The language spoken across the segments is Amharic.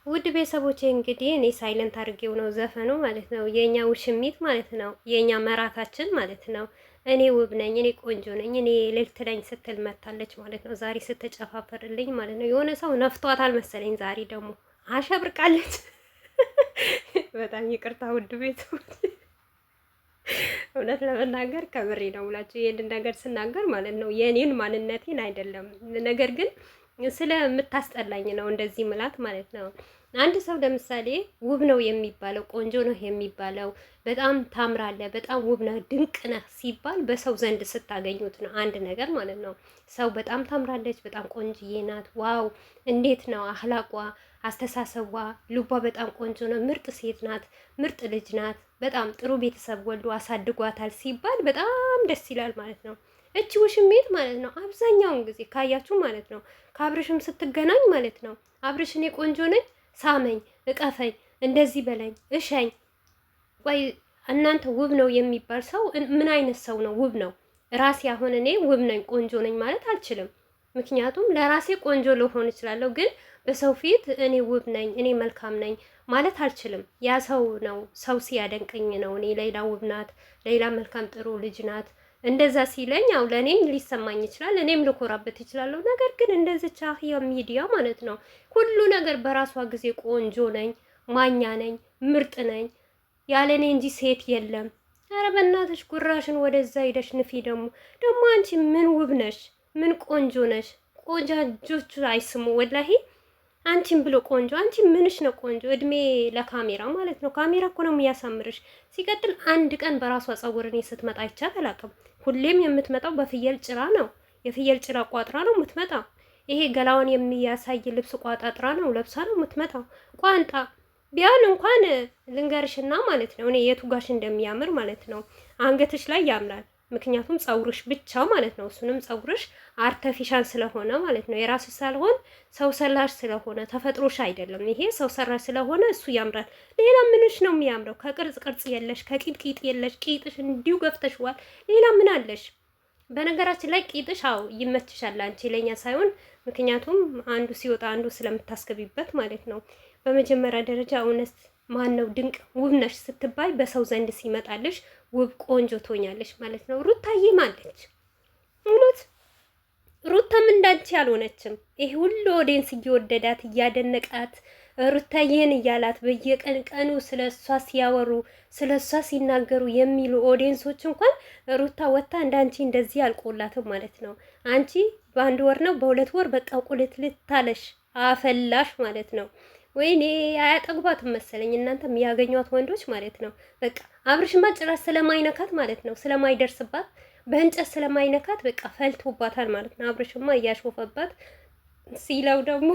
ውድ ቤተሰቦቼ እንግዲህ እኔ ሳይለንት አድርጌው ነው ዘፈኑ ማለት ነው። የኛ ውሽሚት ማለት ነው። የኛ መራታችን ማለት ነው። እኔ ውብ ነኝ፣ እኔ ቆንጆ ነኝ፣ እኔ ልዕልት ነኝ ስትል መታለች ማለት ነው። ዛሬ ስትጨፋፈርልኝ ማለት ነው። የሆነ ሰው ነፍቷታል መሰለኝ። ዛሬ ደግሞ አሸብርቃለች። በጣም ይቅርታ ውድ ቤተሰቦቼ፣ እውነት ለመናገር ከምሬ ነው ብላችሁ ይሄንን ነገር ስናገር ማለት ነው የኔን ማንነቴን አይደለም፣ ነገር ግን ስለምታስጠላኝ ነው እንደዚህ ምላት ማለት ነው። አንድ ሰው ለምሳሌ ውብ ነው የሚባለው ቆንጆ ነው የሚባለው በጣም ታምራለህ፣ በጣም ውብ ነህ፣ ድንቅ ነህ ሲባል በሰው ዘንድ ስታገኙት ነው አንድ ነገር ማለት ነው። ሰው በጣም ታምራለች፣ በጣም ቆንጅዬ ናት፣ ዋው እንዴት ነው አህላቋ፣ አስተሳሰቧ፣ ልቧ በጣም ቆንጆ ነው፣ ምርጥ ሴት ናት፣ ምርጥ ልጅ ናት፣ በጣም ጥሩ ቤተሰብ ወልዶ አሳድጓታል ሲባል በጣም ደስ ይላል ማለት ነው። እቺ ውሽሜት ማለት ነው አብዛኛውን ጊዜ ካያችሁ ማለት ነው ከአብርሽም ስትገናኝ ማለት ነው አብርሽ እኔ ቆንጆ ነኝ፣ ሳመኝ፣ እቀፈኝ፣ እንደዚህ በለኝ፣ እሸኝ። ቆይ እናንተ ውብ ነው የሚባል ሰው ምን አይነት ሰው ነው ውብ ነው? ራሴ አሁን እኔ ውብ ነኝ ቆንጆ ነኝ ማለት አልችልም። ምክንያቱም ለራሴ ቆንጆ ልሆን እችላለሁ፣ ግን በሰው ፊት እኔ ውብ ነኝ እኔ መልካም ነኝ ማለት አልችልም። ያ ሰው ነው ሰው ሲያደንቀኝ ነው እኔ ሌላ ውብ ናት፣ ሌላ መልካም ጥሩ ልጅ ናት እንደዛ ሲለኝ ያው ለኔም ሊሰማኝ ይችላል፣ እኔም ልኮራበት ይችላለሁ። ነገር ግን እንደዚች አህያ ሚዲያ ማለት ነው ሁሉ ነገር በራሷ ጊዜ ቆንጆ ነኝ፣ ማኛ ነኝ፣ ምርጥ ነኝ ያለኔ እንጂ ሴት የለም። ኧረ በእናትሽ ጉራሽን ወደዛ ሂደሽ ንፊ። ደግሞ አንቺ ምን ውብ ነሽ፣ ምን ቆንጆ ነሽ። ቆንጃጆቹ አይስሙ ወላሂ አንቺን ብሎ ቆንጆ። አንቺ ምንሽ ነው ቆንጆ? እድሜ ለካሜራ ማለት ነው። ካሜራ እኮ ነው የሚያሳምርሽ። ሲቀጥል አንድ ቀን በራሷ ጸጉር እኔ ስትመጣ አይቻት አላውቅም። ሁሌም የምትመጣው በፍየል ጭራ ነው። የፍየል ጭራ ቋጥራ ነው የምትመጣው። ይሄ ገላዋን የሚያሳይ ልብስ ቋጣጥራ ነው ለብሳ ነው የምትመጣው። ቋንጣ ቢያን እንኳን ልንገርሽና ማለት ነው እኔ የቱ ጋሽ እንደሚያምር ማለት ነው አንገትሽ ላይ ያምራል። ምክንያቱም ጸጉርሽ ብቻ ማለት ነው እሱንም ጸጉርሽ አርተፊሻል ስለሆነ ማለት ነው የራስሽ ሳልሆን ሰው ሰራሽ ስለሆነ ተፈጥሮሽ አይደለም። ይሄ ሰው ሰራሽ ስለሆነ እሱ ያምራል። ሌላ ምንሽ ነው የሚያምረው? ከቅርጽ ቅርጽ የለሽ፣ ከቂጥ ቂጥ የለሽ። ቂጥሽ እንዲሁ ገፍተሽዋል። ሌላ ምን አለሽ? በነገራችን ላይ ቂጥሽ አው ይመችሻል አንቺ ለኛ ሳይሆን ምክንያቱም አንዱ ሲወጣ አንዱ ስለምታስገቢበት ማለት ነው። በመጀመሪያ ደረጃ እውነት ማን ነው ድንቅ ውብ ነሽ ስትባይ በሰው ዘንድ ሲመጣልሽ ውብ ቆንጆ ትሆኛለሽ ማለት ነው። ሩታዬም አለች እውነት ሩታም እንዳንቺ አልሆነችም። ይሄ ሁሉ ኦዲየንስ እየወደዳት እያደነቃት ሩታዬን እያላት በየቀን ቀኑ ስለሷ ሲያወሩ ስለሷ ሲናገሩ የሚሉ ኦዲየንሶች እንኳን ሩታ ወታ እንዳንቺ እንደዚህ አልቆላትም ማለት ነው። አንቺ በአንድ ወር ነው በሁለት ወር በቃ ቁልት ልታለሽ አፈላሽ ማለት ነው። ወይኔ አያጠግቧትም መሰለኝ እናንተ የሚያገኟት ወንዶች ማለት ነው። በቃ አብርሽማ ጭራሽ ስለማይነካት ማለት ነው ስለማይደርስባት በእንጨት ስለማይነካት በቃ ፈልቶባታል ማለት ነው። አብርሽማ እያሾፈባት ሲለው ደግሞ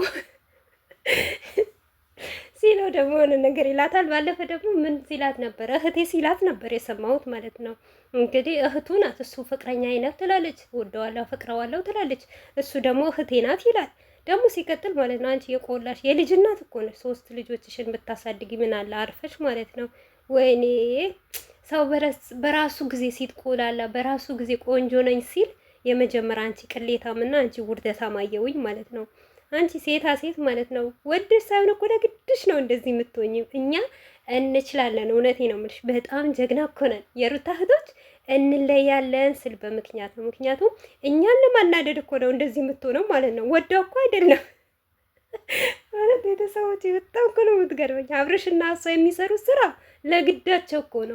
የሆነ ነገር ይላታል። ባለፈ ደግሞ ምን ሲላት ነበር? እህቴ ሲላት ነበር የሰማሁት ማለት ነው። እንግዲህ እህቱ ናት። እሱ ፍቅረኛ አይነት ትላለች፣ ወደዋለሁ ፍቅረዋለሁ ትላለች። እሱ ደግሞ እህቴ ናት ይላል። ደግሞ ሲቀጥል ማለት ነው አንቺ የቆላሽ የልጅ እናት እኮ ነሽ። 3 ልጆችሽን ብታሳድጊ ምን አለ አርፈሽ ማለት ነው። ወይኔ ሰው በራሱ ጊዜ ሲትቆላላ በራሱ ጊዜ ቆንጆ ነኝ ሲል የመጀመሪያ አንቺ ቅሌታምና አንቺ ውርደታም አየሁኝ ማለት ነው። አንቺ ሴታ ሴት ማለት ነው ወደሽ ሳይሆን እኮ ለግድሽ ነው እንደዚህ የምትሆኝም። እኛ እንችላለን። እውነቴ ነው የምልሽ በጣም ጀግና እኮ ነን የሩታ እህቶች። እንለያለን ስል በምክንያት ነው። ምክንያቱም እኛን ለማናደድ እኮ ነው እንደዚህ የምትሆነው ማለት ነው። ወደው እኮ አይደለም ማለት ቤተሰቦች በጣም እኮ ነው የምትገርመኝ። አብርሽና እሷ የሚሰሩት ስራ ለግዳቸው እኮ ነው።